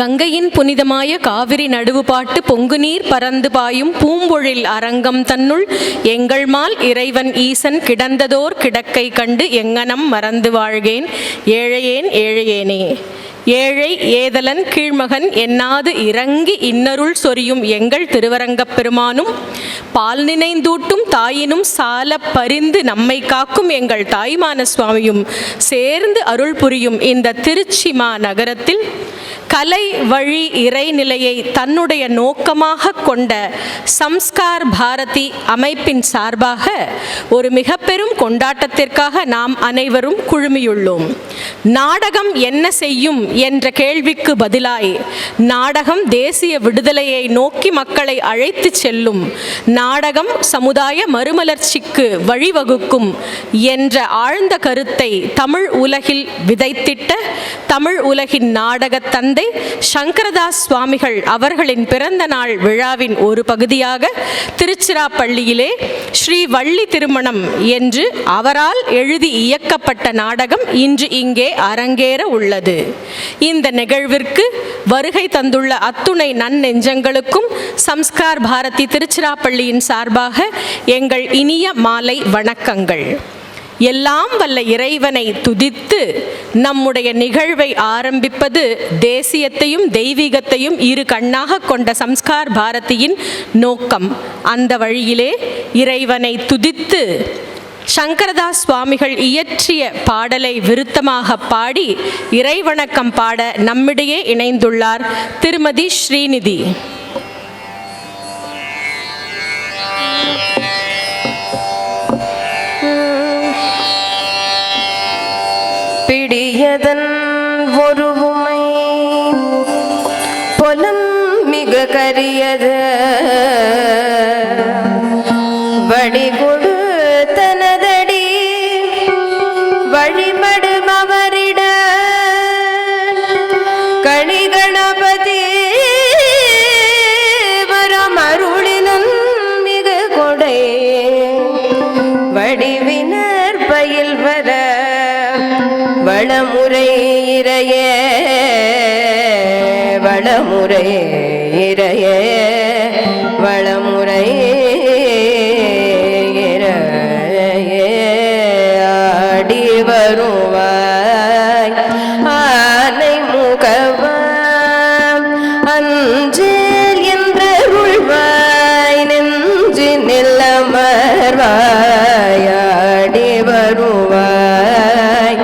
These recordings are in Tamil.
கங்கையின் புனிதமாய காவிரி நடுவுபாட்டு பொங்குநீர் பறந்து பாயும் பூம்பொழில் அரங்கம் தன்னுள் எங்கள்மால் இறைவன் ஈசன் கிடந்ததோர் கிடக்கை கண்டு எங்கனம் மறந்து வாழ்கேன் ஏழையேன் ஏழையேனே. ஏழை ஏதலன் கீழ்மகன் என்னாது இறங்கி இன்னருள் சொரியும் எங்கள் திருவரங்கப் பெருமானும் பால் நினைந்தூட்டும் தாயினும் சால பரிந்து நம்மை காக்கும் எங்கள் தாய்மான சுவாமியும் சேர்ந்து அருள் புரியும் இந்த திருச்சி நகரத்தில் கலை வழி இறைநிலையை தன்னுடைய நோக்கமாக கொண்ட சம்ஸ்கார் பாரதி அமைப்பின் சார்பாக ஒரு மிக பெரும் கொண்டாட்டத்திற்காக நாம் அனைவரும் குழுமியுள்ளோம். நாடகம் என்ன செய்யும் என்ற கேள்விக்கு பதிலாய் நாடகம் தேசிய விடுதலையை நோக்கி மக்களை அழைத்து செல்லும், நாடகம் சமுதாய மறுமலர்ச்சிக்கு வழிவகுக்கும் என்ற ஆழ்ந்த கருத்தை தமிழ் உலகில் விதைத்திட்ட தமிழ் உலகின் நாடகத் தந்தை சங்கரதாஸ் சுவாமிகள் அவர்களின் பிறந்த நாள் விழாவின் ஒரு பகுதியாக திருச்சிராப்பள்ளியிலே ஸ்ரீ வள்ளி திருமணம் என்று அவரால் எழுதி இயக்கப்பட்ட நாடகம் இன்று இங்கே அரங்கேற உள்ளது. இந்த நிகழ்விற்கு வருகை தந்துள்ள அத்துணை நன்னெஞ்சங்களுக்கும் சம்ஸ்கார் பாரதி திருச்சிராப்பள்ளியின் சார்பாக எங்கள் இனிய மாலை வணக்கங்கள். எல்லாம் வல்ல இறைவனை துதித்து நம்முடைய நிகழ்வை ஆரம்பிப்பது தேசியத்தையும் தெய்வீகத்தையும் இரு கண்ணாக கொண்ட சம்ஸ்கார் பாரதியின் நோக்கம். அந்த வழியிலே இறைவனை துதித்து சங்கரதாஸ் சுவாமிகள் இயற்றிய பாடலை விருத்தமாக பாடி இறைவணக்கம் பாட நம்மிடையே இணைந்துள்ளார் திருமதி ஸ்ரீநிதி. பிடியதன் ஒரு உமை பொலம் மிக கரியது வடிகொடு தனதடி வழிபடும் அவரிட கணிகணபதி வரம் அருளினன் மிக கொடை வடிவினர் பயில் வர வளமுறை இறையே வளமுறை இறையே வளமுறை இறையே ஆடி வருவாய் ஆனை முகவாய் அஞ்சேல் என்ற உள்வாய் நெஞ்சு நில்லமர்வாய் ஆடி வருவாய்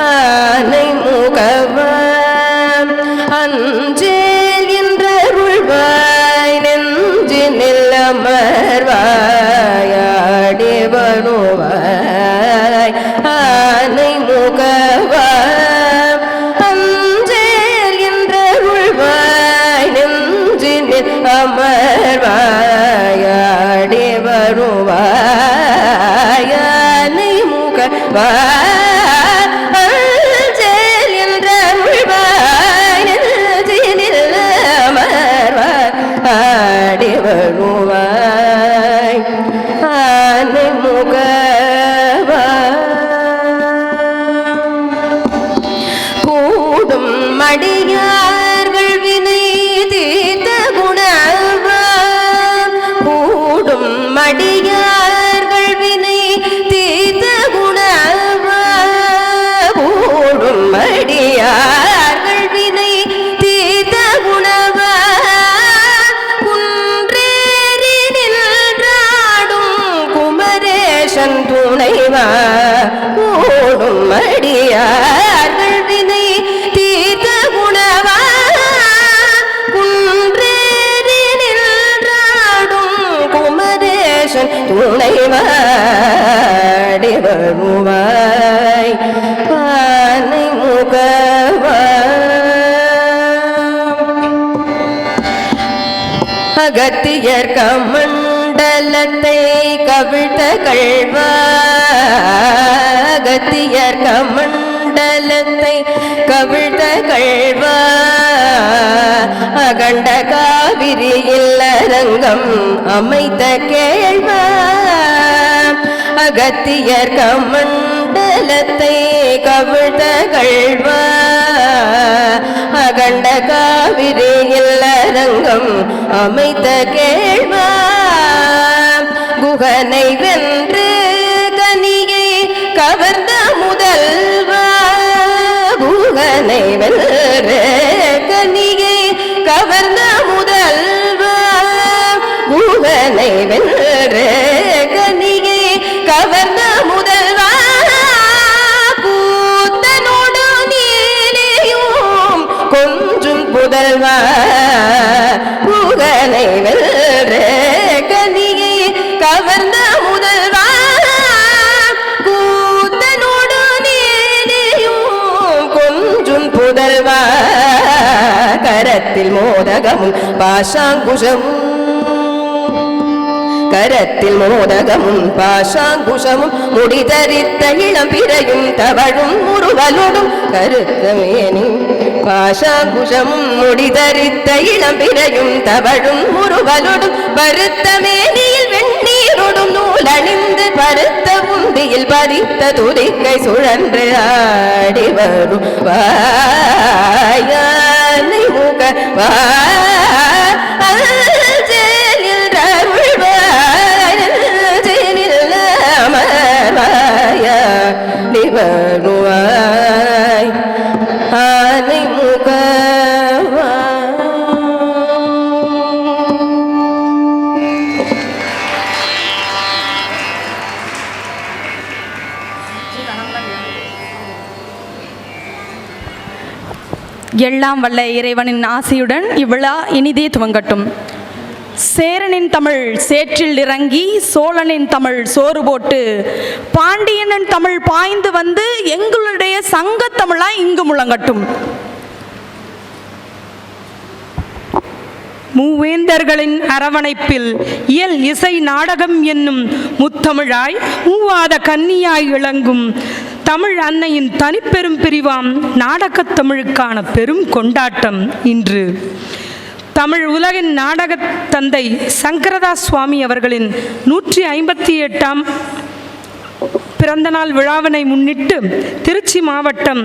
ஆனை முகவாய் அஞ்சேல் என்ற உள்வாய் நெஞ்சு நில்லமர்வாய் ஆடி வருவாய் ஆனை முகவாய் அஞ்சேல் என்ற உள்வாய் நெஞ்சு நில்லமர்வாய் ஆடி வருவாய் ஆனை முகவாய் ஆடி வருவாய் ஆனை முக குமரேசன் துணைவா கூடும் அடியார்கள் வினை தீர்த்த குணவா குன்றேறி நின்றாடும் குமரேசன் துணைவாடி வருவாய் பானை முகவா அகத்தியர் கமண்டலத்தை கவிழ்த்த கள்வா அகத்தியர் கமண்டலத்தை கவிழ்த்த கள்வா அகண்ட காவிரியில் அரங்கம் அமைத்த கேள்வா அகத்தியர் கமண்டலத்தை கவிழ்த்த கள்வா அகண்ட காவிரியில் அரங்கம் அமைத்த கேள்வா குகனை வென்று கனியை கவர்ந்த முதல்வா குகனை வென்று கனியை கவர்ந்த முதல்வா குகனை வென்று கனியை கவர்ந்த முதல்வா கூத்தனோடு நீலியும் கொஞ்சும் புதல்வா குகனை வென்று கனியை கவர்ந்த முதல்வா கூத்தனோடு நீலியும் கொஞ்சும் புதல்வா கரத்தில் மோதகமும் பாஷாங்குஷமும் கரத்தில் மோதகமும் பாஷாங்குஷமும் முடிதரித்த இளம்பிறையும் தவழும் முருவலோடும் கருத்தமேனி பாஷாங்குஷமும் முடிதரித்த இளம்பிறையும் தவழும் முருவலோடும் பருத்த மேனியில் வெண்ணீரோடும் நூலணிந்து பருத்த உந்தியில் பறித்த துதிக்கை சுழன்று ஆடி வரும் வாயானை முக வருவாய் ஆனை முகவா எல்லாம் வல்ல இறைவனின் ஆசையுடன் இவ்விழா இனிதே துவங்கட்டும். சேரனின் தமிழ் சேற்றில் இறங்கி சோழனின் தமிழ் சோறு போட்டு பாண்டியனின் தமிழ் பாய்ந்து வந்து எங்களுடைய சங்கத் தமிழாய் இங்கு முழங்கட்டும். மூவேந்தர்களின் அரவணைப்பில் இயல் இசை நாடகம் என்னும் முத்தமிழாய் மூவாத கன்னியாய் இளங்கும் தமிழ் அன்னையின் தனிப்பெரும் பிரிவாம் நாடகத் தமிழுக்கான பெரும் கொண்டாட்டம் இன்று. தமிழ் உலகின் நாடகத் தந்தை சங்கரதாஸ் சுவாமி அவர்களின் 158ஆம் பிறந்தநாள் விழாவினை முன்னிட்டு திருச்சி மாவட்டம்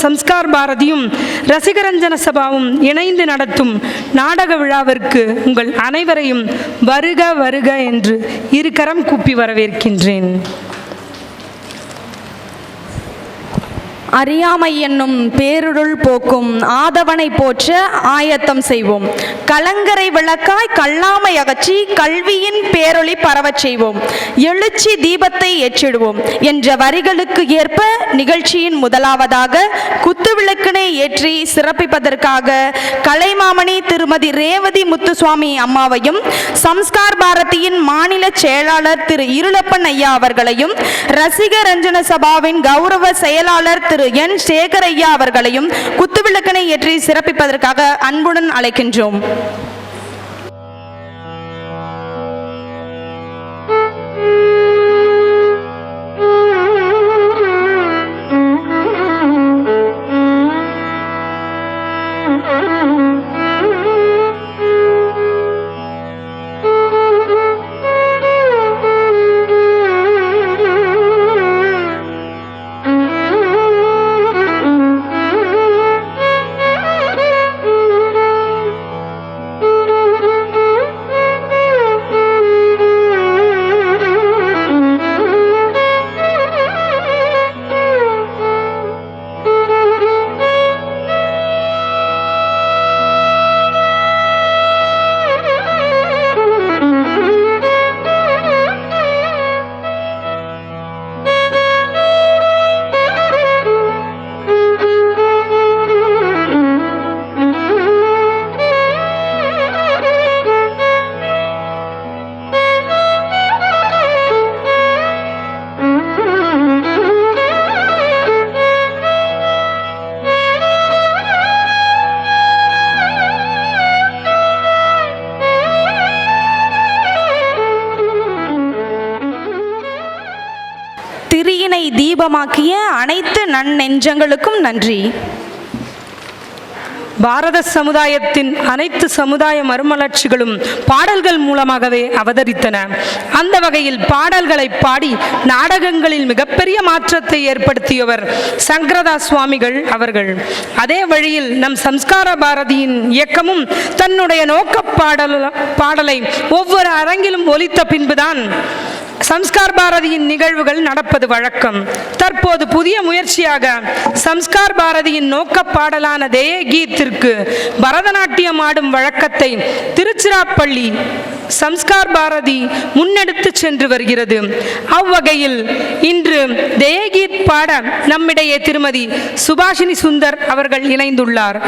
சம்ஸ்கார் பாரதியும் ரசிகரஞ்சன சபாவும் இணைந்து நடத்தும் நாடக விழாவிற்கு உங்கள் அனைவரையும் வருக வருக என்று இருகரம் கூப்பி வரவேற்கின்றேன். அறியாமை என்னும் பேருருள் போக்கும் ஆதவனை போற்ற ஆயத்தம் செய்வோம். கலங்கரை விளக்காய் கல்லாமை அகற்றி கல்வியின் பேரொளி பரவச் செய்வோம். எழுச்சி தீபத்தை ஏற்றிடுவோம் என்ற வரிகளுக்கு ஏற்ப நிகழ்ச்சியின் முதலாவதாக குத்துவிளக்கினை ஏற்றி சிறப்பிப்பதற்காக கலைமாமணி திருமதி ரேவதி முத்துசுவாமி அம்மாவையும் சம்ஸ்கார் பாரதியின் மாநில செயலாளர் திரு இருளப்பன் ஐயா அவர்களையும் ரசிகரஞ்சன சபாவின் கௌரவ செயலாளர் திரு என் சேகர் ஐயா அவர்களையும் குத்துவிளக்கினை ஏற்றி சிறப்பிப்பதற்காக அன்புடன் அழைக்கின்றோம். திரியினை தீபமாக்கிய அனைத்து நன்னெஞ்சங்களுக்கும் நன்றி. பாரத சமுதாயத்தின் அனைத்து சமுதாய மறுமலர்ச்சிகளும் பாடல்கள் மூலமாகவே அவதரித்தன. அந்த வகையில் பாடல்களை பாடி நாடகங்களில் மிகப்பெரிய மாற்றத்தை ஏற்படுத்தியவர் சங்கரதாஸ் சுவாமிகள் அவர்கள். அதே வழியில் நம் சம்ஸ்கார பாரதியின் இயக்கமும் தன்னுடைய நோக்க பாடலை ஒவ்வொரு அரங்கிலும் ஒலித்த பின்புதான் சம்ஸ்கார் பாரதியின் நிகழ்வுகள் நடப்பது வழக்கம். தற்போது புதிய முயற்சியாக சம்ஸ்கார் பாரதியின் நோக்க பாடலான தேய கீத்திற்கு பரதநாட்டியம் ஆடும் வழக்கத்தை திருச்சிராப்பள்ளி சம்ஸ்கார் பாரதி முன்னெடுத்து சென்று வருகிறது. அவ்வகையில் இன்று தேயகீத் பாட நம்மிடையே திருமதி சுபாஷினி சுந்தர் அவர்கள் இணைந்துள்ளார்.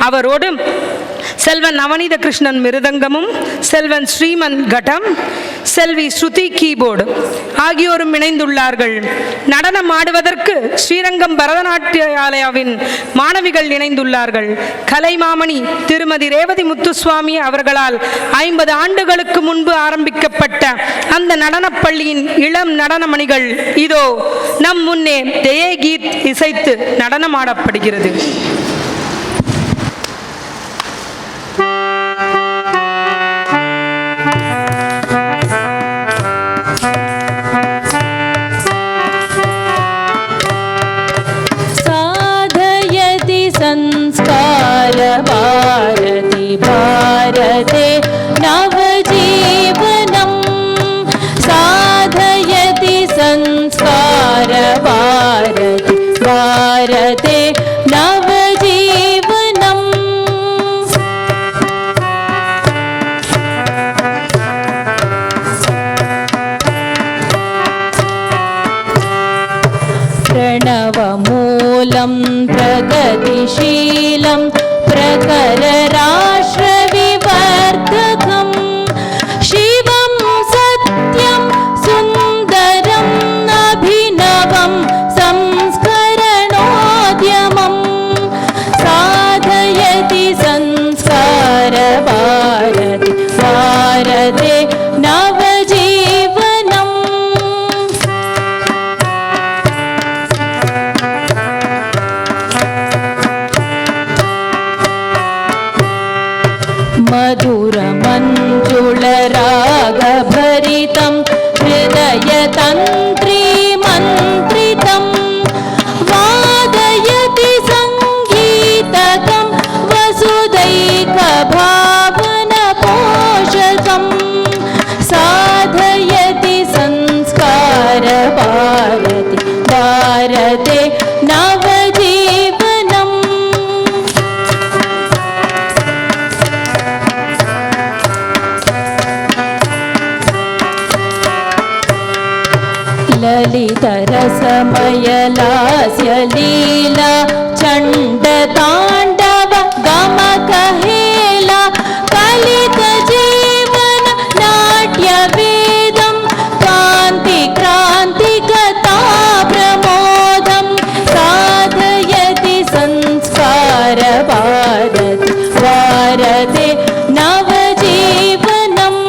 அவரோடு செல்வன் நவநீத கிருஷ்ணன் மிருதங்கமும், செல்வன் ஸ்ரீமன் கட்டம், செல்வி ஸ்ருதி கீபோர்டு ஆகியோரும் இணைந்துள்ளார்கள். நடனம் ஆடுவதற்கு ஸ்ரீரங்கம் பரதநாட்டியாலயாவின் மாணவிகள் இணைந்துள்ளார்கள். கலைமாமணி திருமதி ரேவதி முத்துசுவாமி அவர்களால் 50 ஆண்டுகளுக்கு முன்பு ஆரம்பிக்கப்பட்ட அந்த நடனப்பள்ளியின் இளம் நடனமணிகள் இதோ நம் முன்னே தேயகீத் இசைத்து நடனமாடப்படுகிறது. संस्कार भारती भारते नवजीवनं साधयति संस्कार भारती भारते नवजीवनं प्रणवमूलं प्रगतिशीलं प्रखरराष्ट्रविवर्धकं शिवं सत्यं सुन्दरं अभिनवं संस्करणोद्यमं साधयति संस्कार भारती भारते नवजीवनम् मधुरमञ्जुलरागभरितं हृदयतन्त्रीमन्त्रितं वादयति सङ्गीतकं वसुदैकभावनपोषकं साधयति संस्कार भारती भारते नवजीवनम् ललितरसमयलास्य लीला चण्डताण्डव गमकहेला कलितजीवन नाट्यवेदं क्रान्तिकथा प्रमोदं साधयति संस्कार भारती भारते नवजीवनम्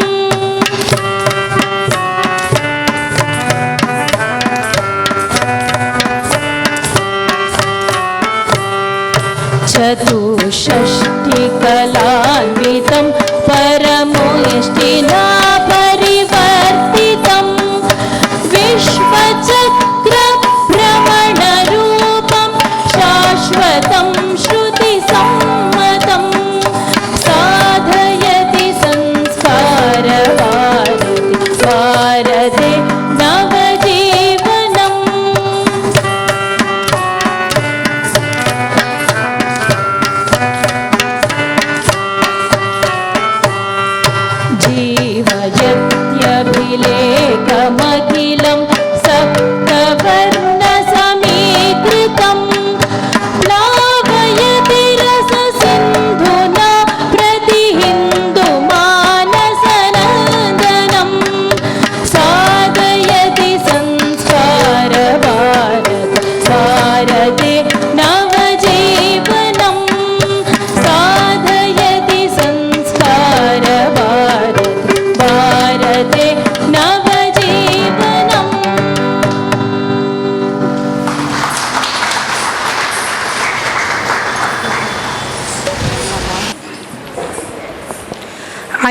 चतुर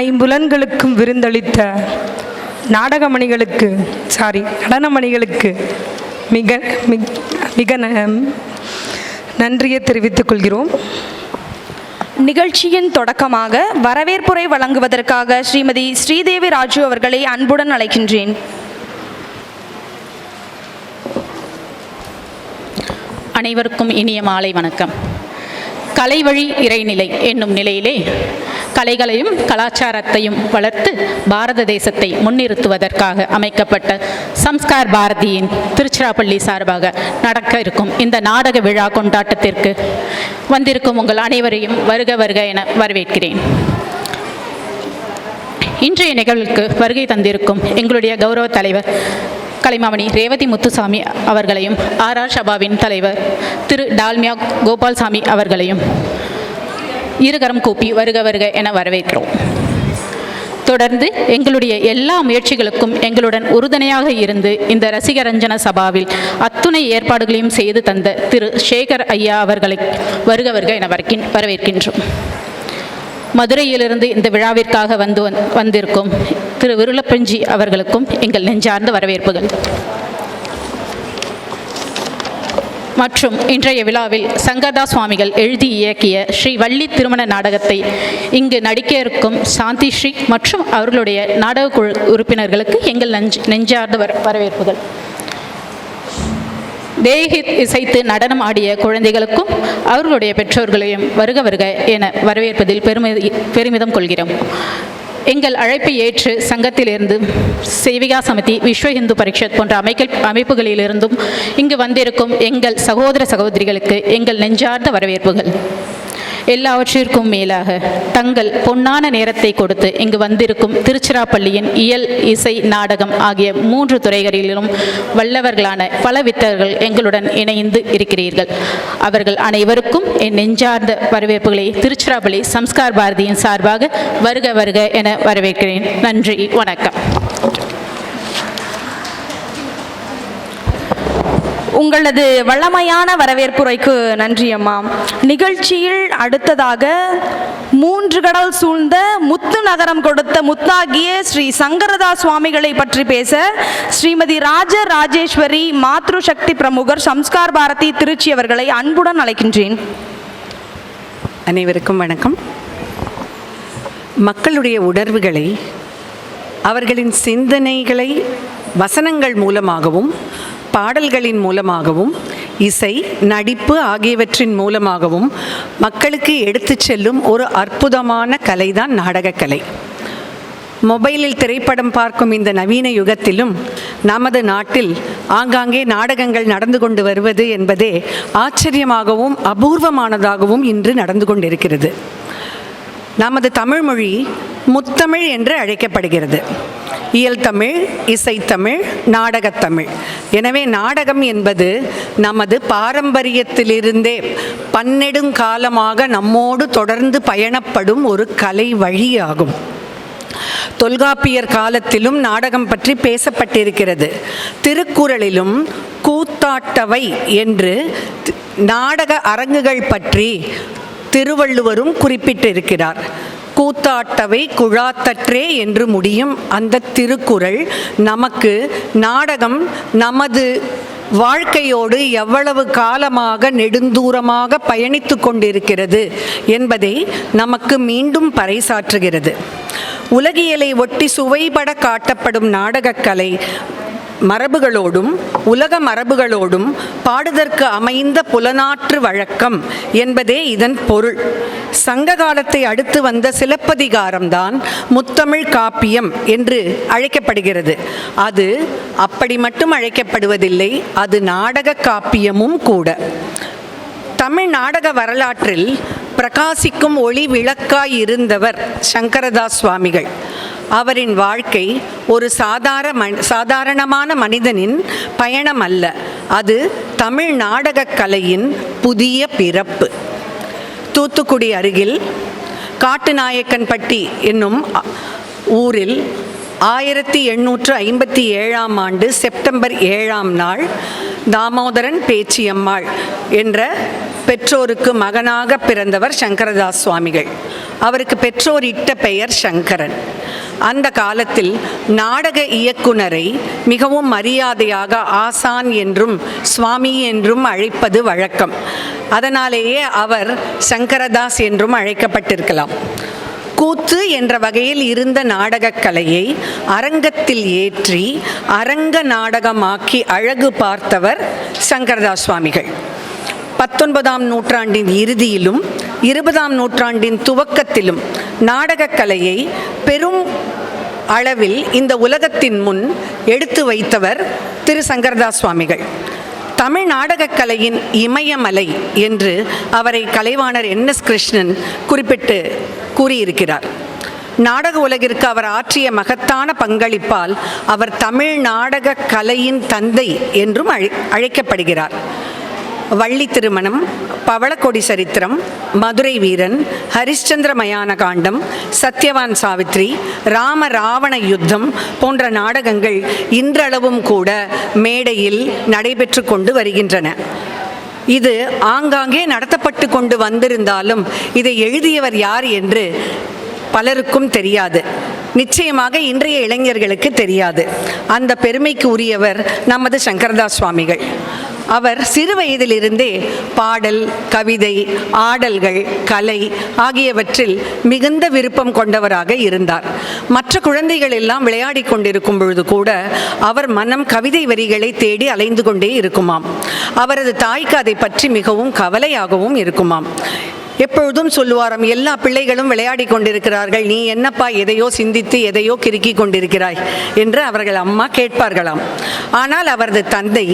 ஐம்புலன்களுக்கும் விருந்தளித்த நடனமணிகளுக்கு மிக மிக நன்றியை தெரிவித்துக் கொள்கிறோம். நிகழ்ச்சியின் தொடக்கமாக வரவேற்புரை வழங்குவதற்காக ஸ்ரீமதி ஸ்ரீதேவி ராஜு அவர்களை அன்புடன் அழைக்கின்றேன். அனைவருக்கும் இனிய மாலை வணக்கம். கலைவழி இறைநிலை என்னும் நிலையிலே கலைகளையும் கலாச்சாரத்தையும் வளர்த்து பாரத தேசத்தை முன்னிறுத்துவதற்காக அமைக்கப்பட்ட சம்ஸ்கார் பாரதியின் திருச்சிராப்பள்ளி சார்பாக நடக்க இருக்கும் இந்த நாடக விழா கொண்டாட்டத்திற்கு வந்திருக்கும் உங்கள் அனைவரையும் வருக வருக என வரவேற்கிறேன். இன்றைய நிகழ்வுக்கு வருகை தந்திருக்கும் எங்களுடைய கௌரவ தலைவர் கலைமாமணி ரேவதி முத்துசாமி அவர்களையும் ஆர்ஆர் சபாவின் தலைவர் திரு டால்மியா கோபால்சாமி அவர்களையும் இருகரம் கூப்பி வருக வருக என வரவேற்கிறோம். தொடர்ந்து எங்களுடைய எல்லா முயற்சிகளுக்கும் எங்களுடன் உறுதுணையாக இருந்து இந்த ரசிகரஞ்சன சபாவில் அத்துணை ஏற்பாடுகளையும் செய்து தந்த திரு சேகர் ஐயா அவர்களை வருக வருக என வரவேற்கின்றோம். மதுரையிலிருந்து இந்த விழாவிற்காக வந்திருக்கும் திரு விருளப்பஞ்சி அவர்களுக்கும் எங்கள் நெஞ்சார்ந்த வரவேற்புகள். மற்றும் இன்றைய விழாவில் சங்கரதாஸ் சுவாமிகள் எழுதி இயக்கிய ஸ்ரீ வள்ளி திருமண நாடகத்தை இங்கு நடிக்க இருக்கும் சாந்தி ஸ்ரீ மற்றும் அவர்களுடைய நாடக குழு உறுப்பினர்களுக்கு எங்கள் நெஞ்சார்ந்த வரவேற்புகள். தேஹித் இசைத்து நடனம் ஆடிய குழந்தைகளுக்கும் அவர்களுடைய பெற்றோர்களையும் வருக வருக என வரவேற்பதில் பெருமிதம் கொள்கிறோம். எங்கள் அழைப்பை ஏற்று சங்கத்திலிருந்து சேவிகா சமிதி, விஸ்வ இந்து பரிஷத் போன்ற அமைப்புகளிலிருந்தும் இங்கு வந்திருக்கும் எங்கள் சகோதர சகோதரிகளுக்கு எங்கள் நெஞ்சார்ந்த வரவேற்புகள். எல்லாவற்றிற்கும் மேலாக தங்கள் பொன்னான நேரத்தை கொடுத்து இங்கு வந்திருக்கும் திருச்சிராப்பள்ளியின் இயல், இசை, நாடகம் ஆகிய 3 துறைகளிலும் வல்லவர்களான பல வித்தகர்கள் எங்களுடன் இணைந்து இருக்கிறீர்கள். அவர்கள் அனைவருக்கும் என் நெஞ்சார்ந்த வரவேற்புகளை திருச்சிராப்பள்ளி சம்ஸ்கார் பாரதியின் சார்பாக வருக வருக என வரவேற்கிறேன். நன்றி, வணக்கம். உங்களது வல்லமையான வரவேற்புரைக்கு நன்றி அம்மா. நிகழ்ச்சியில் அடுத்ததாக 3 கடல் சூழ்ந்த முத்து நகரம் கொடுத்த முத்தாகிய ஸ்ரீ சங்கரதாஸ் சுவாமிகளை பற்றி பேச ஸ்ரீமதி ராஜேஸ்வரி மாத்ரு சக்தி பிரமுகர் சம்ஸ்கார் பாரதி திருச்சி அவர்களை அன்புடன் அழைக்கின்றேன். அனைவருக்கும் வணக்கம். மக்களுடைய உணர்வுகளை, அவர்களின் சிந்தனைகளை வசனங்கள் மூலமாகவும் பாடல்களின் மூலமாகவும் இசை, நடிப்பு ஆகியவற்றின் மூலமாகவும் மக்களுக்கு எடுத்துச் செல்லும் ஒரு அற்புதமான கலைதான் நாடகக்கலை. மொபைலில் திரைப்படம் பார்க்கும் இந்த நவீன யுகத்திலும் நமது நாட்டில் ஆங்காங்கே நாடகங்கள் நடந்து கொண்டு வருவது என்பதே ஆச்சரியமாகவும் அபூர்வமானதாகவும் இன்று நடந்து கொண்டிருக்கிறது. நமது தமிழ்மொழி முத்தமிழ் என்று அழைக்கப்படுகிறது. இயல் தமிழ், இசைத்தமிழ், நாடகத்தமிழ். எனவே நாடகம் என்பது நமது பாரம்பரியத்திலிருந்தே பன்னெடுங்காலமாக நம்மோடு தொடர்ந்து பயணப்படும் ஒரு கலை வழியாகும். தொல்காப்பியர் காலத்திலும் நாடகம் பற்றி பேசப்பட்டிருக்கிறது. திருக்குறளிலும் கூத்தாட்டவை என்று நாடக அரங்குகள் பற்றி திருவள்ளுவரும் குறிப்பிட்டிருக்கிறார். கூத்தாட்டவை குழாத்தற்றே என்று முடியும் அந்த திருக்குறள் நமக்கு நாடகம் நமது வாழ்க்கையோடு எவ்வளவு காலமாக நெடுந்தூரமாக பயணித்து கொண்டிருக்கிறது என்பதை நமக்கு மீண்டும் பறைசாற்றுகிறது. உலகியலை ஒட்டி சுவைபட காட்டப்படும் நாடகக்கலை மரபுகளோடும் உலக மரபுகளோடும் பாடுதற்கு அமைந்த புலனாற்று வழக்கம் என்பதே இதன் பொருள். சங்க காலத்தை அடுத்து வந்த சிலப்பதிகாரம்தான் முத்தமிழ் காப்பியம் என்று அழைக்கப்படுகிறது. அது அப்படி மட்டும் அழைக்கப்படுவதில்லை, அது நாடக காப்பியமும் கூட. தமிழ் நாடக வரலாற்றில் பிரகாசிக்கும் ஒளி விளக்காய் இருந்தவர் சங்கரதாஸ் சுவாமிகள். அவரின் வாழ்க்கை ஒரு சாதாரணமான மனிதனின் பயணம் அல்ல, அது தமிழ் நாடகக் கலையின் புதிய பிறப்பு. தூத்துக்குடி அருகில் காட்டுநாயக்கன்பட்டி என்னும் ஊரில் 1857ஆம் ஆண்டு செப்டம்பர் 7ஆம் நாள் தாமோதரன் பேச்சியம்மாள் என்ற பெற்றோருக்கு மகனாக பிறந்தவர் சங்கரதாஸ் சுவாமிகள். அவருக்கு பெற்றோர் இட்ட பெயர் சங்கரன். அந்த காலத்தில் நாடக இயக்குனரை மிகவும் மரியாதையாக ஆசான் என்றும் சுவாமி என்றும் அழைப்பது வழக்கம். அதனாலேயே அவர் சங்கரதாஸ் என்றும் அழைக்கப்பட்டிருக்கலாம். கூத்து என்ற வகையில் இருந்த நாடகக் கலையை அரங்கத்தில் ஏற்றி அரங்க நாடகமாக்கி அழகு பார்த்தவர் சங்கரதாஸ் சுவாமிகள். 19ஆம் நூற்றாண்டின் இறுதியிலும் 20ஆம் நூற்றாண்டின் துவக்கத்திலும் நாடகக் கலையை பெரும் அளவில் இந்த உலகத்தின் முன் எடுத்து வைத்தவர் திரு சங்கரதாஸ் சுவாமிகள். தமிழ் நாடகக் கலையின் இமயமலை என்று அவரை கலைவாணர் NS கிருஷ்ணன் குறிப்பிட்டு கூறியிருக்கிறார். நாடக உலகிற்கு அவர் ஆற்றிய மகத்தான பங்களிப்பால் அவர் தமிழ் நாடக கலையின் தந்தை என்றும் அழைக்கப்படுகிறார். வள்ளி திருமணம், பவளக்கொடி சரித்திரம், மதுரை வீரன், ஹரிஷ்சந்திர மயான காண்டம், சத்யவான் சாவித்ரி, ராம ராவண யுத்தம் போன்ற நாடகங்கள் இன்றளவும் கூட மேடையில் நடைபெற்று கொண்டு வருகின்றன. இது ஆங்காங்கே நடத்தப்பட்டு கொண்டு வந்திருந்தாலும் இதை எழுதியவர் யார் என்று பலருக்கும் தெரியாது. நிச்சயமாக இன்றைய இளைஞர்களுக்கு தெரியாது. அந்த பெருமைக்கு உரியவர் நமது சங்கரதாஸ் சுவாமிகள். அவர் சிறு வயதிலிருந்தே பாடல், கவிதை, ஆடல்கள், கலை ஆகியவற்றில் மிகுந்த விருப்பம் கொண்டவராக இருந்தார். மற்ற குழந்தைகள் எல்லாம் விளையாடி கொண்டிருக்கும் பொழுது கூட அவர் மனம் கவிதை வரிகளை தேடி அலைந்து கொண்டே இருக்குமாம். அவரது தாய்க்கு அதை பற்றி மிகவும் கவலையாகவும் இருக்குமாம். எப்பொழுதும் சொல்லுவாராம், எல்லா பிள்ளைகளும் விளையாடி கொண்டிருக்கிறார்கள், நீ என்னப்பா எதையோ சிந்தித்து எதையோ கிறுக்கி கொண்டிருக்கிறாய் என்று அவர்கள் அம்மா கேட்பார்களாம். ஆனால் அவரது தந்தை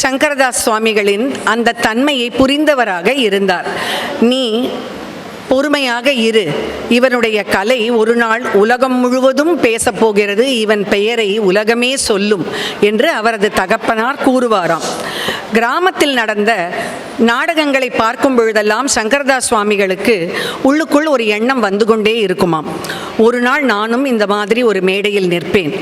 சங்கரதாஸ் சுவாமிகளின் அந்த தன்மையை புரிந்தவராக இருந்தார். நீ பொறுமையாக இரு, இவனுடைய கலை ஒரு நாள் உலகம் முழுவதும் பேசப்போகிறது, இவன் பெயரை உலகமே சொல்லும் என்று அவரது தகப்பனார் கூறுவாராம். கிராமத்தில் நடந்த நாடகங்களை பார்க்கும் பொழுதெல்லாம் சங்கரதாஸ் சுவாமிகளுக்கு உள்ளுக்குள் ஒரு எண்ணம் வந்து கொண்டே இருக்குமாம். ஒரு நாள் நானும் இந்த மாதிரி ஒரு மேடையில் நிற்பேன்,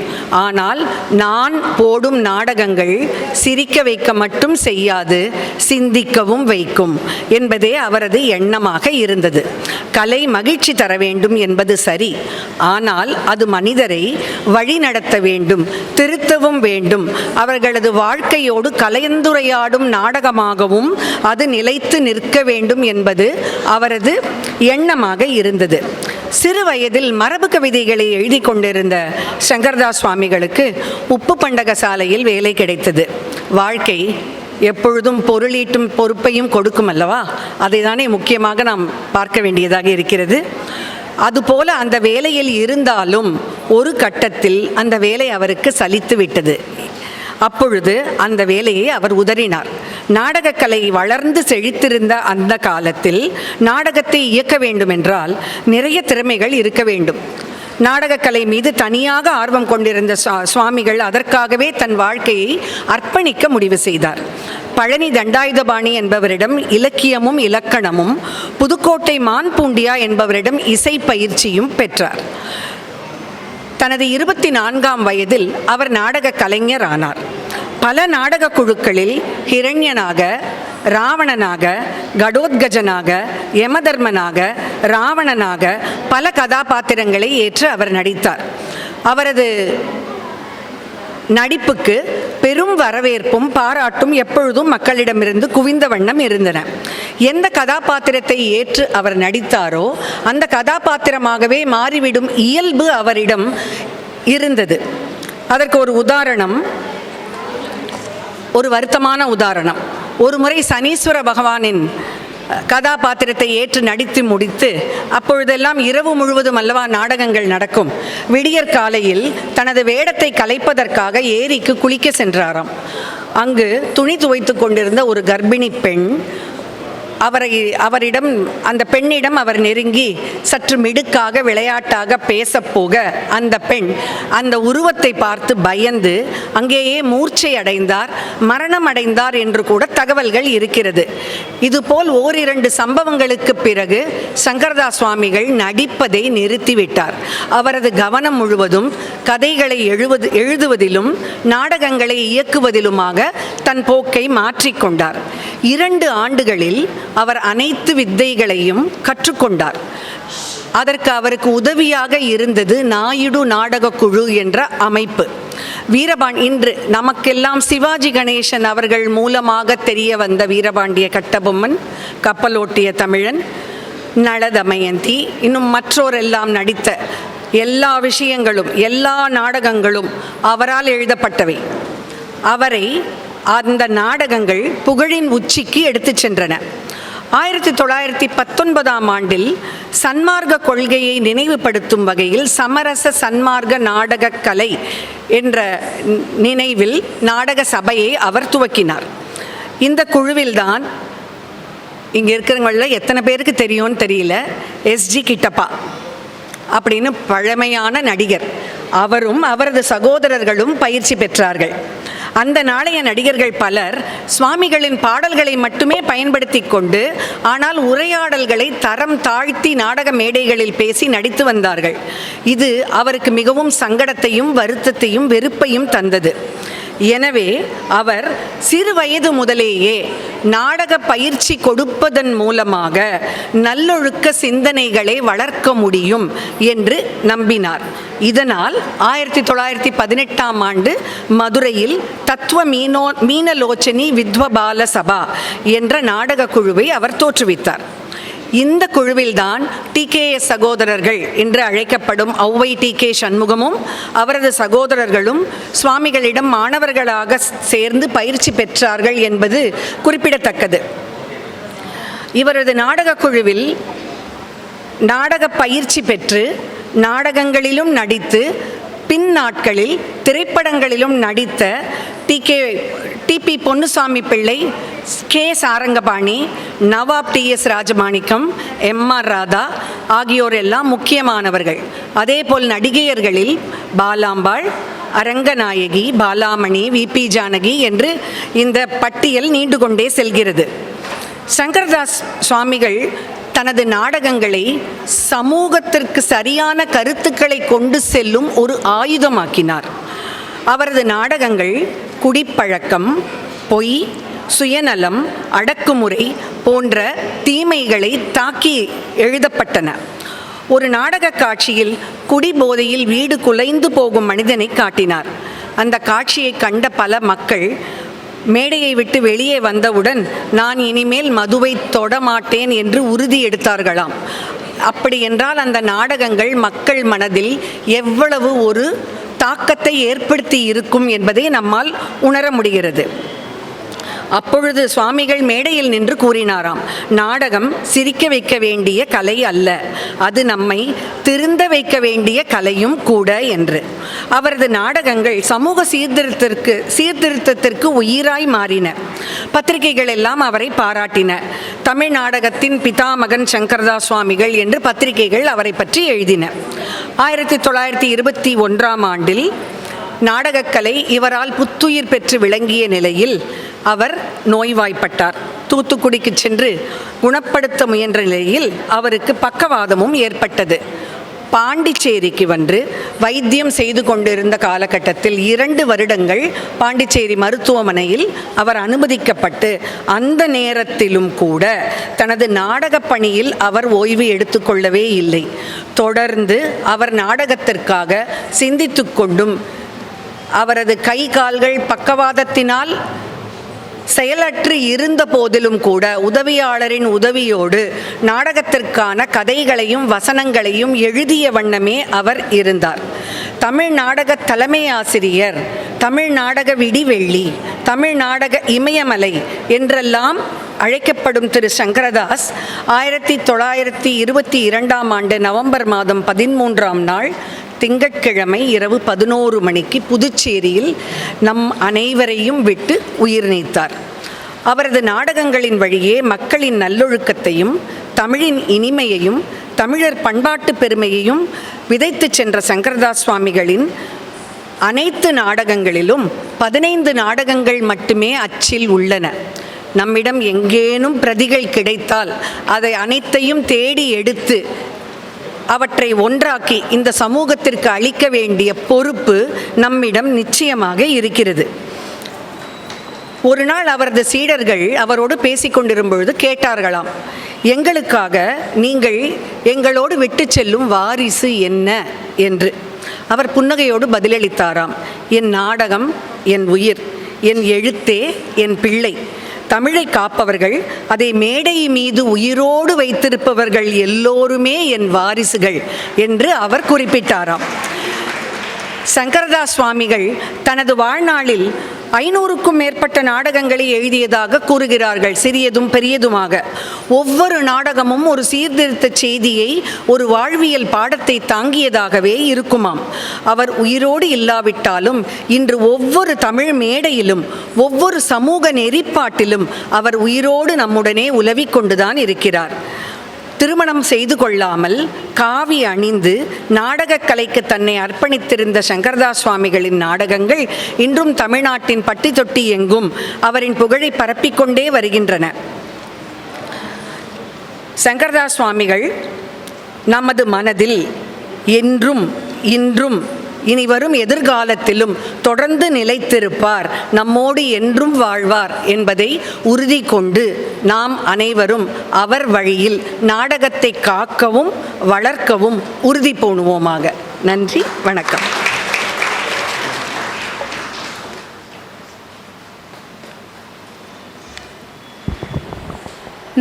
ஆனால் நான் போடும் நாடகங்கள் சிரிக்க வைக்க மட்டும் செய்யாது, சிந்திக்கவும் வைக்கும் என்பதே அவரது எண்ணமாக இருந்தது. கலை மகிழ்ச்சி தர வேண்டும் என்பது சரி, ஆனால் அது மனிதரை வழி நடத்த வேண்டும், திருத்தவும் வேண்டும். அவர்களது வாழ்க்கையோடு கலந்துரையாடும் நாடகமாகவும் அது நிலைத்து நிற்க வேண்டும் என்பது அவரது எண்ணமாக இருந்தது. சிறு வயதில் மரபு கவிதைகளை எழுதி கொண்டிருந்த சங்கரதாஸ் சுவாமிகளுக்கு உப்பு பண்டக சாலையில் வேலை கிடைத்தது. வாழ்க்கை எப்பொழுதும் பொருளீட்டும் பொறுப்பையும் கொடுக்கும் அல்லவா, அதை தானே முக்கியமாக நாம் பார்க்க வேண்டியதாக இருக்கிறது. அதுபோல அந்த வேலையில் இருந்தாலும் ஒரு கட்டத்தில் அந்த வேலை அவருக்கு சலித்து விட்டது. அப்பொழுது அந்த வேலையை அவர் உதறினார். நாடகக்கலை வளர்ந்து செழித்திருந்த அந்த காலத்தில் நாடகத்தை இயக்க வேண்டுமென்றால் நிறைய திறமைகள் இருக்க வேண்டும். நாடகக்கலை மீது தனியாக ஆர்வம் கொண்டிருந்த சுவாமிகள் அதற்காகவே தன் வாழ்க்கையை அர்ப்பணிக்க முடிவு செய்தார். பழனி தண்டாயுதபாணி என்பவரிடம் இலக்கியமும் இலக்கணமும், புதுக்கோட்டை மான்பூண்டியா என்பவரிடம் இசை பயிற்சியும் பெற்றார். தனது 24ஆம் வயதில் அவர் நாடக கலைஞர் ஆனார். பல நாடக குழுக்களில் ஹிரண்யனாக, ராவணனாக, கடோத்கஜனாக, யமதர்மனாக, ராவணனாக பல கதாபாத்திரங்களை ஏற்று அவர் நடித்தார். அவரது நடிப்புக்கு பெரும் வரவேற்பும் பாராட்டும் எப்பொழுதும் மக்களிடமிருந்து குவிந்த வண்ணம் இருந்தன. எந்த கதாபாத்திரத்தை ஏற்று அவர் நடித்தாரோ அந்த கதாபாத்திரமாகவே மாறிவிடும் இயல்பு அவரிடம் இருந்தது. அதற்கு ஒரு உதாரணம், ஒரு வருத்தமான உதாரணம். ஒரு முறை சனீஸ்வர பகவானின் கதாபாத்திரத்தை ஏற்று நடித்து முடித்து, அப்பொழுதெல்லாம் இரவு முழுவதும் அல்லவா நாடகங்கள் நடக்கும், விடியற் காலையில் தனது வேடத்தை கலைப்பதற்காக ஏரிக்கு குளிக்க சென்றாராம். அங்கு துணி துவைத்து கொண்டிருந்த ஒரு கர்ப்பிணி பெண் அவரிடம், அந்த பெண்ணிடம் அவர் நெருங்கி சற்று மிடுக்காக விளையாட்டாக பேசப்போக அந்த பெண் அந்த உருவத்தை பார்த்து பயந்து அங்கேயே மூர்ச்சை அடைந்தார், மரணம் அடைந்தார் என்று கூட தகவல்கள் இருக்கிறது. இதுபோல் ஓரிரண்டு சம்பவங்களுக்கு பிறகு சங்கரதாஸ் சுவாமிகள் நடிப்பதை நிறுத்திவிட்டார். அவரது கவனம் முழுவதும் கதைகளை எழுதுவதிலும் நாடகங்களை இயக்குவதிலுமாக தன் போக்கை மாற்றிக்கொண்டார். 2 ஆண்டுகளில் அவர் அனைத்து வித்தைகளையும் கற்றுக்கொண்டார். அதற்கு அவருக்கு உதவியாக இருந்தது நாயுடு நாடக குழு என்ற அமைப்பு. இன்று நமக்கெல்லாம் சிவாஜி கணேசன் அவர்கள் மூலமாக தெரிய வந்த வீரபாண்டிய கட்டபொம்மன், கப்பலோட்டிய தமிழன், நளதமயந்தி, இன்னும் மற்றோரெல்லாம் நடித்த எல்லா விஷயங்களும், எல்லா நாடகங்களும் அவரால் எழுதப்பட்டவை. அவரை அந்த நாடகங்கள் புகழின் உச்சிக்கு எடுத்து சென்றன. 1919ஆம் ஆண்டில் சன்மார்க்க கொள்கையை நினைவுபடுத்தும் வகையில் சமரச சன்மார்க்க நாடக கலை என்ற நினைவில் நாடக சபையை அவர் துவக்கினார். இந்த குழுவில்தான் இங்கே இருக்கிறவங்கள எத்தனை பேருக்கு தெரியும்னு தெரியல, எஸ்ஜி கிட்டப்பா அப்படின்னு பழமையான நடிகர், அவரும் அவரது சகோதரர்களும் பயிற்சி பெற்றார்கள். அந்த நாளைய நடிகர்கள் பலர் சுவாமிகளின் பாடல்களை மட்டுமே பயன்படுத்தி கொண்டு, ஆனால் உரையாடல்களை தரம் தாழ்த்தி நாடக மேடைகளில் பேசி நடித்து வந்தார்கள். இது அவருக்கு மிகவும் சங்கடத்தையும் வருத்தத்தையும் வெறுப்பையும் தந்தது. எனவே அவர் சிறு வயது முதலேயே நாடக பயிற்சி கொடுப்பதன் மூலமாக நல்லொழுக்க சிந்தனைகளை வளர்க்க முடியும் என்று நம்பினார். இதனால் 1918ஆம் ஆண்டு மதுரையில் தத்துவ மீனலோச்சனி வித்வபால சபா என்ற நாடக குழுவை அவர் தோற்றுவித்தார். இந்த குழுவில்தான் TKS சகோதரர்கள் என்று அழைக்கப்படும் ஔவை TK சண்முகமும் அவரது சகோதரர்களும் சுவாமிகளிடம் மாணவர்களாக சேர்ந்து பயிற்சி பெற்றார்கள் என்பது குறிப்பிடத்தக்கது. இவரது நாடக குழுவில் நாடக பயிற்சி பெற்று நாடகங்களிலும் நடித்து பின் நாட்களில் திரைப்படங்களிலும் நடித்த TP பொன்னுசாமி பிள்ளை, K சாரங்கபாணி, நவாப் TS ராஜமாணிக்கம், MR ராதா ஆகியோர் எல்லாம் முக்கியமானவர்கள். அதேபோல் நடிகையர்களில் பாலாம்பாள், அரங்கநாயகி, பாலாமணி, VP ஜானகி என்று இந்த பட்டியல் நீண்டு கொண்டே செல்கிறது. சங்கரதாஸ் சுவாமிகள் தனது நாடகங்களை சமூகத்திற்கு சரியான கருத்துக்களை கொண்டு செல்லும் ஒரு ஆயுதமாக்கினார். அவரது நாடகங்கள் குடிப்பழக்கம், பொய், சுயநலம், அடக்குமுறை போன்ற தீமைகளை தாக்கி எழுதப்பட்டன. ஒரு நாடக காட்சியில் குடிபோதையில் வீடு குலைந்து போகும் மனிதனை காட்டினார். அந்த காட்சியை கண்ட பல மக்கள் மேடையை விட்டு வெளியே வந்தவுடன் நான் இனிமேல் மதுவை தொடமாட்டேன் என்று உறுதி எடுத்தார்களாம். அப்படி என்றால் அந்த நாடகங்கள் மக்கள் மனதில் எவ்வளவு ஒரு தாக்கத்தை ஏற்படுத்தி இருக்கும் என்பதை நம்மால் உணர முடிகிறது. அப்பொழுது சுவாமிகள் மேடையில் நின்று கூறினாராம், நாடகம் சிரிக்க வைக்க வேண்டிய கலை அல்ல, அது நம்மை திருந்த வைக்க வேண்டிய கலையும் கூட என்று. அவரது நாடகங்கள் சமூக சீர்திருத்தத்திற்கு உயிராய் மாறின. பத்திரிகைகள் எல்லாம் அவரை பாராட்டின. தமிழ் நாடகத்தின் பிதாமகன் சங்கரதாஸ் சுவாமிகள் என்று பத்திரிகைகள் அவரை பற்றி எழுதின. 1921ஆம் ஆண்டில் நாடகக்கலை இவரால் புத்துயிர் பெற்று விளங்கிய நிலையில் அவர் நோய்வாய்ப்பட்டார். தூத்துக்குடிக்கு சென்று குணப்படுத்த முயன்ற நிலையில் அவருக்கு பக்கவாதமும் ஏற்பட்டது. பாண்டிச்சேரிக்கு வந்து வைத்தியம் செய்து கொண்டிருந்த காலகட்டத்தில் 2 வருடங்கள் பாண்டிச்சேரி மருத்துவமனையில் அவர் அனுமதிக்கப்பட்டு, அந்த நேரத்திலும் கூட தனது நாடக பணியில் அவர் ஓய்வு எடுத்துக்கொள்ளவே இல்லை. தொடர்ந்து அவர் நாடகத்திற்காக சிந்தித்து கொண்டும் அவரது கை கால்கள் பக்கவாதத்தினால் செயலற்று இருந்த போதிலும் கூட உதவியாளரின் உதவியோடு நாடகத்திற்கான கதைகளையும் வசனங்களையும் எழுதிய வண்ணமே அவர் இருந்தார். தமிழ் நாடக தலைமை ஆசிரியர், தமிழ் நாடக விடிவெள்ளி, தமிழ் நாடக இமயமலை என்றெல்லாம் அழைக்கப்படும் திரு சங்கரதாஸ் 1922ஆம் ஆண்டு நவம்பர் மாதம் 13ஆம் நாள் திங்கட்கிழமை இரவு 11 மணிக்கு புதுச்சேரியில் நம் அனைவரையும் விட்டு உயிர் நீத்தார். அவரது நாடகங்களின் வழியே மக்களின் நல்லொழுக்கத்தையும் தமிழின் இனிமையையும் தமிழர் பண்பாட்டு பெருமையையும் விதைத்து சென்ற சங்கரதாஸ் சுவாமிகளின் அனைத்து நாடகங்களிலும் 15 நாடகங்கள் மட்டுமே அச்சில் உள்ளன. நம்மிடம் எங்கேனும் பிரதிகள் கிடைத்தால் அதை அனைத்தையும் தேடி எடுத்து அவற்றை ஒன்றாக்கி இந்த சமூகத்திற்கு அளிக்க வேண்டிய பொறுப்பு நம்மிடம் நிச்சயமாக இருக்கிறது. ஒரு நாள் அவரது சீடர்கள் அவரோடு பேசிக்கொண்டிருக்கும் பொழுது கேட்டார்களாம், எங்களுக்காக நீங்கள் எங்களோடு விட்டு செல்லும் வாரிசு என்ன என்று. அவர் புன்னகையோடு பதிலளித்தாராம், என் நாடகம் என் உயிர், என் எழுத்தே என் பிள்ளை. தமிழை காப்பவர்கள், அதை மேடை மீது உயிரோடு வைத்திருப்பவர்கள் எல்லோருமே என் வாரிசுகள் என்று அவர் குறிப்பிட்டாராம். சங்கரதாஸ் சுவாமிகள் தனது வாழ்நாளில் 500க்கும் மேற்பட்ட நாடகங்களை எழுதியதாக கூறுகிறார்கள், சிறியதும் பெரியதுமாக. ஒவ்வொரு நாடகமும் ஒரு சீர்திருத்த செய்தியை, ஒரு வாழ்வியல் பாடத்தை தாங்கியதாகவே இருக்குமாம். அவர் உயிரோடு இல்லாவிட்டாலும் இன்று ஒவ்வொரு தமிழ் மேடையிலும் ஒவ்வொரு சமூக நெறிப்பாட்டிலும் அவர் உயிரோடு நம்முடனே உலவிக் கொண்டுதான் இருக்கிறார். திருமணம் செய்து கொள்ளாமல் காவி அணிந்து நாடகக் கலைக்கு தன்னை அர்ப்பணித்திருந்த சங்கரதாஸ் சுவாமிகளின் நாடகங்கள் இன்றும் தமிழ்நாட்டின் பட்டி தொட்டி எங்கும் அவரின் புகழை பரப்பிக்கொண்டே வருகின்றன. சங்கரதாஸ் சுவாமிகள் நமது மனதில் என்றும் இன்றும் இனி வரும் எதிர்காலத்திலும் தொடர்ந்து நிலைத்திருப்பார், நம்மோடு என்றும் வாழ்வார் என்பதை உறுதி கொண்டு நாம் அனைவரும் அவர் வழியில் நாடகத்தை காக்கவும் வளர்க்கவும் உறுதி பூணுவோமாக. நன்றி, வணக்கம்.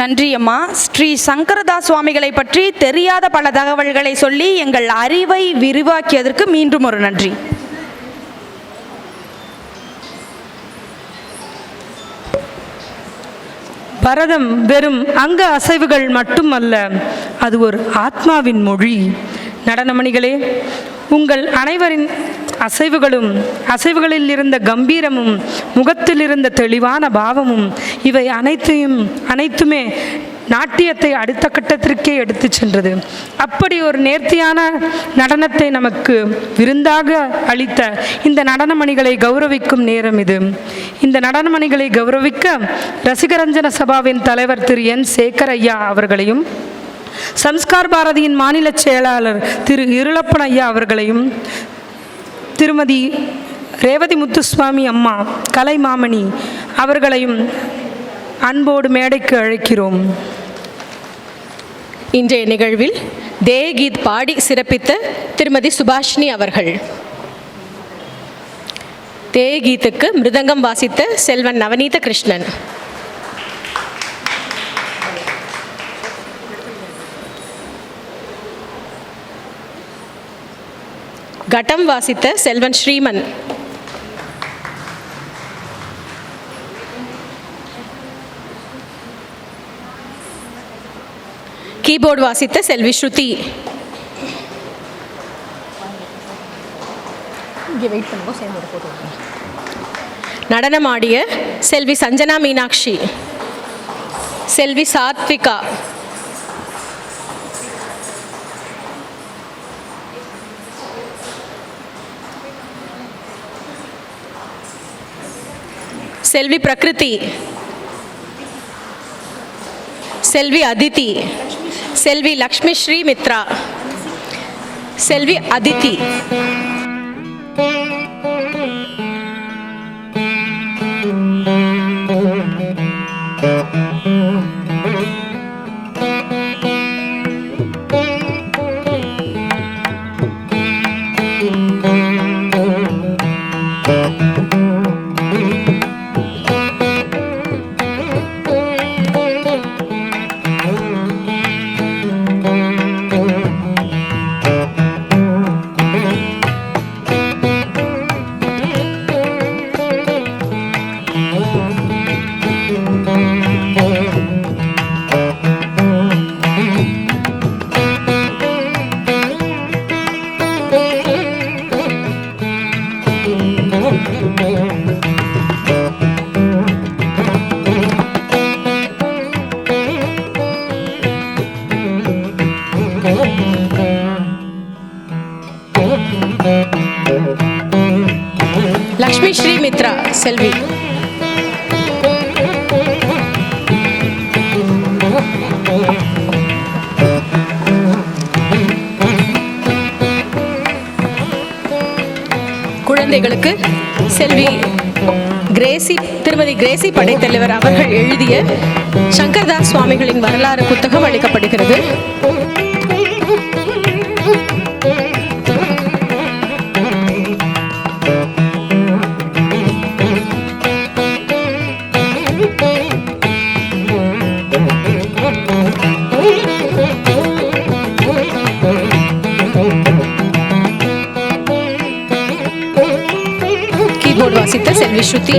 நன்றி அம்மா. ஸ்ரீ சங்கரதாஸ் சுவாமிகளை பற்றி தெரியாத பல தகவல்களை சொல்லி எங்கள் அறிவை விரிவாக்கியதற்கு மீண்டும் ஒரு நன்றி. பரதம் வெறும் அங்க அசைவுகள் மட்டுமல்ல, அது ஒரு ஆத்மாவின் மொழி. நடனமணிகளே, உங்கள் அனைவரின் அசைவுகளில் இருந்த கம்பீரமும் முகத்தில் இருந்த தெளிவான பாவமும் இவை அனைத்துமே நாட்டியத்தை அடுத்த கட்டத்திற்கே எடுத்து சென்றது. அப்படி ஒரு நேர்த்தியான நடனத்தை நமக்கு விருந்தாக அளித்த இந்த நடனமணிகளை கௌரவிக்கும் நேரம் இது. இந்த நடனமணிகளை கௌரவிக்க ரசிகரஞ்சன சபாவின் தலைவர் திரு என் சேகர் ஐயா அவர்களையும், சம்ஸ்கார் பாரதியின் மாநில செயலாளர் திரு இருளப்பன் ஐயா அவர்களையும், திருமதி ரேவதி முத்துசுவாமி அம்மா கலைமாமணி அவர்களையும் அன்போடு மேடைக்கு அழைக்கிறோம். இன்றைய நிகழ்வில் தேகீத் பாடி சிறப்பித்த திருமதி சுபாஷினி அவர்கள், தேகீத்துக்கு மிருதங்கம் வாசித்த செல்வன் நவநீத கிருஷ்ணன், கட்டம் வாசித்த செல்வன் ஸ்ரீமன், கீபோர்டு வாசித்த செல்வி ஸ்ருதி, நடனமாடிய செல்வி சஞ்சனா மீனாட்சி, செல்வி சாத்விகா, செல்வி பிரகிருதி, செல்வி அதிதி, செல்வி லக்ஷ்மி ஸ்ரீ மித்ரா, செல்வி அதிதி, லக்ஷ்மி ஸ்ரீ மித்ரா செல்வி, குழந்தைகளுக்கு செல்வி கிரேசி, திருமதி திருமதி கிரேசி படைத்தலைவர் அவர்கள் எழுதிய சங்கரதாஸ் சுவாமிகளின் வரலாறு புத்தகம் அளிக்கப்படுகிறது. கீபோர்டு வாசித்த செல்வி ஸ்ருதி.